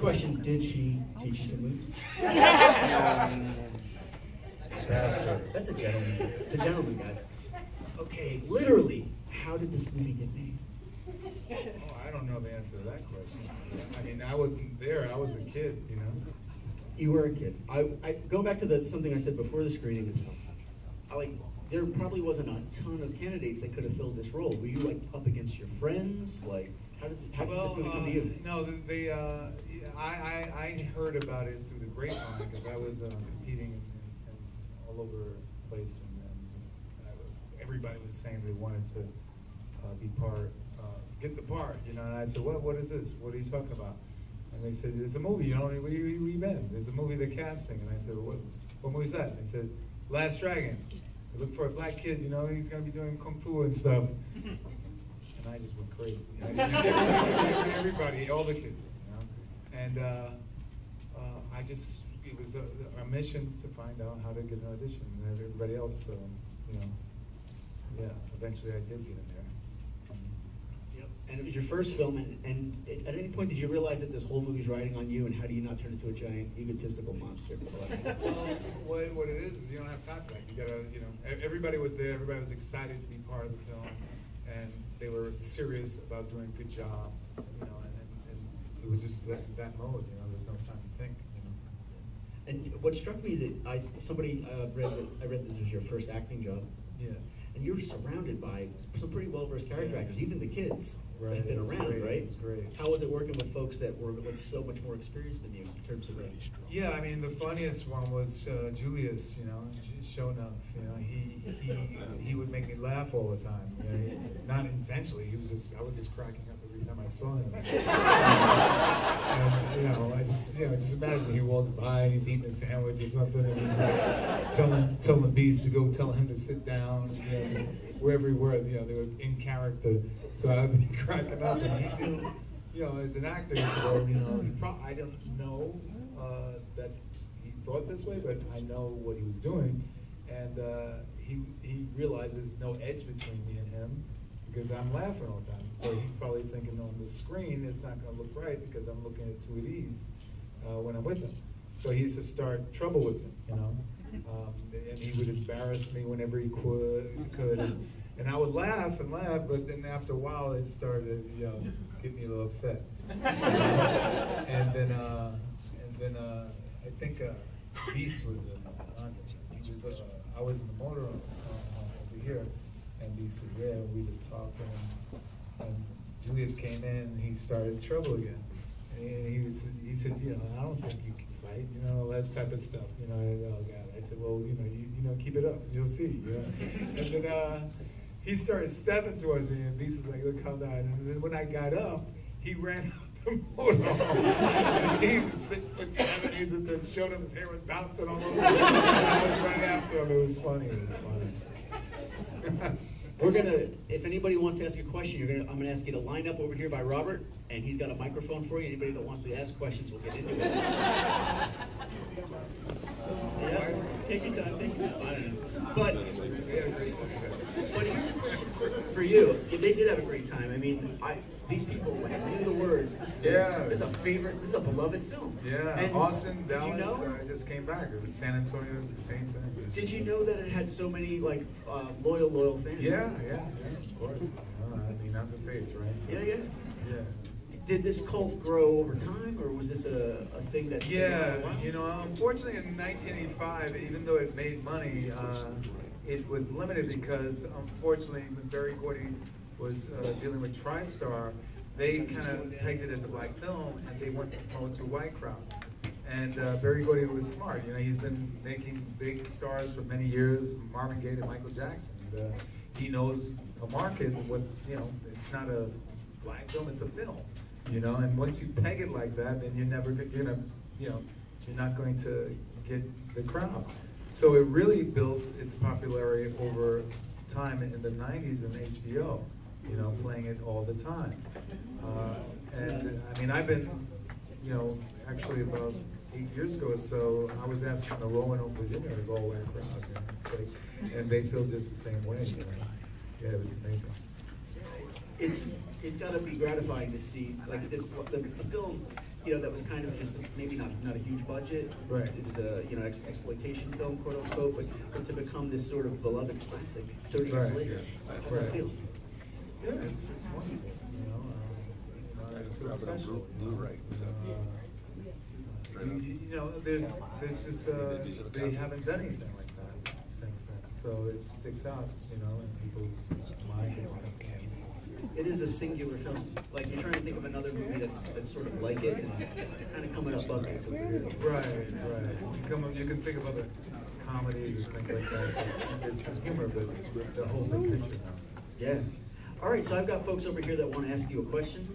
question, did she teach you some moves? That's a gentleman. It's a gentleman, guys. Okay, literally, how did this movie get made? Oh, I don't know the answer to that question. I mean, I wasn't there. I was a kid, you know. You were a kid. Going back to something I said before the screening, there probably wasn't a ton of candidates that could have filled this role. Were you like up against your friends? Like, how did this movie come to you? No, I heard about it through the grapevine because I was competing in all over the place, and everybody was saying they wanted to be get the part, you know. And I said, what is this? What are you talking about? And they said, it's a movie, you know, where you been? There's a movie they're casting. And I said, what movie is that? And they said, Last Dragon. They look for a black kid, you know, he's going to be doing Kung Fu and stuff. And I just went crazy. Everybody, all the kids, you know. And it was a mission to find out how to get an audition and everybody else, you know, yeah, eventually I did get in there. And it was your first film, and at any point did you realize that this whole movie's riding on you, and how do you not turn into a giant egotistical monster? Well, what it is you don't have time for that. You gotta, you know, everybody was there, everybody was excited to be part of the film, and they were serious about doing a good job, you know, and it was just that mode, you know, there's no time to think, you know. And what struck me is that I read this was your first acting job. Yeah. And you were surrounded by some pretty well-versed character actors, even the kids that have been around, great, right? It's great. How was it working with folks that were like so much more experienced than you in terms of that? Yeah, I mean, the funniest one was Julius, you know, show enough. You know, he would make me laugh all the time. You know, not intentionally. I was just cracking up every time I saw him. And, you know, just imagine he walked by and he's eating a sandwich or something, and he's like telling the bees to go tell him to sit down. You know, wherever he were, you know, they were in character. So I'd be cracking up, and he knew, you know, as an actor, he said, well, you know, I don't know that he thought this way, but I know what he was doing, and he realized there's no edge between me and him because I'm laughing all the time. So he's probably thinking on the screen it's not going to look right because I'm looking at two at ease when I'm with him. So he used to start trouble with me, you know. And he would embarrass me whenever he could, and I would laugh and laugh, but then after a while it started, you know, get me a little upset. And then I think Beast was I was in the motor over here, and Beast was there, and we just talked, and Julius came in, and he started trouble again, and he said, you know, I don't think you can fight, you know, that type of stuff, you know. Oh God. I said, well, you know, keep it up, you'll see, you know. And then he started stepping towards me, and Beast was like, look, calm down. And then when I got up, he ran out the motorhome. He's 6'7", he's at the showed him his hair was bouncing all over. And I was running after him. It was funny. We're gonna, if anybody wants to ask a question, I'm gonna ask you to line up over here by Robert, and he's got a microphone for you. Anybody that wants to ask questions, we'll get into it. Yeah, take your time, I don't know. But here's a question for you. They did have a great time. I mean, these people knew the words. This is a favorite, this is a beloved film. Yeah, and Austin, Dallas, you know, I just came back. It was San Antonio, it was the same thing. Did you know that it had so many loyal fans? Yeah, of course. I mean, I'm the face, right? So, yeah. Did this cult grow over time, or was this a thing that? Yeah, you know, unfortunately in 1985, even though it made money, it was limited because unfortunately when Berry Gordy was dealing with TriStar, they kind of pegged it as a black film, and they went to promote to a white crowd. And Berry Gordy was smart. You know, he's been making big stars for many years, Marvin Gaye to Michael Jackson. And, he knows a market. What, you know, it's not a black film; it's a film. You know, and once you peg it like that, then you're not going to get the crowd. So it really built its popularity over time in the 90s in HBO. You know, playing it all the time. And I mean, I've been, you know, actually about 8 years ago or so, I was asked on the Roanoke, Virginia, it was all white crowd, you know? It's like, and they feel just the same way. You know? Yeah, it was amazing. It's got to be gratifying to see like this. The film that was kind of just maybe not a huge budget. Right. It was a exploitation film, quote unquote, but to become this sort of beloved classic 30 years Right. later. How's Right. that feel? Yeah, it's wonderful. It feels special. Blu-ray. There's just they haven't done anything like that since then, so it sticks out, in people's minds. It is a singular film. Like you're trying to think of another movie that's sort of like it, and kind of coming up it. So Right. You can think of other comedies or things like that. There's some humor, but the whole big picture. Yeah. All right. So I've got folks over here that want to ask you a question.